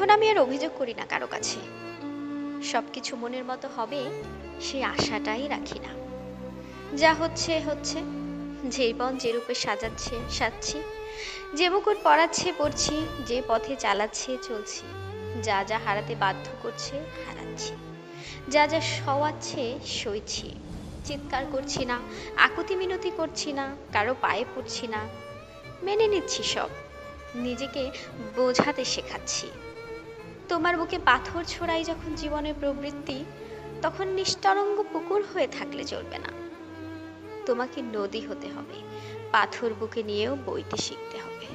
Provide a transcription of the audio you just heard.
এখন আমি আর অভিযোগ করি না কারো কাছে। সবকিছু মনের মতো হবে সেই আশাটাই রাখি না। যা হচ্ছে হচ্ছে, যে বন যে রূপে সাজাচ্ছে সাজছি, যে মুকুট পরাচ্ছে পরছি, যে পথে চালাচ্ছে চলছি, যা যা হারাতে বাধ্য করছে হারাচ্ছি, যা যা সওয়াচ্ছে সইছি। চিৎকার করছি না, আকুতি মিনতি করছি না, কারো পায়ে পড়ছি না, মেনে নিচ্ছি সব, নিজেকে বোঝাতে শেখাচ্ছি। তোমার বুকে পাথর ছোড়াই যখন জীবনের প্রবৃত্তি, তখন নিস্তরঙ্গ পুকুর হয়ে থাকলে চলবে না। তোমাকে নদী হতে হবে, পাথর বুকে নিয়েও বইতে শিখতে হবে।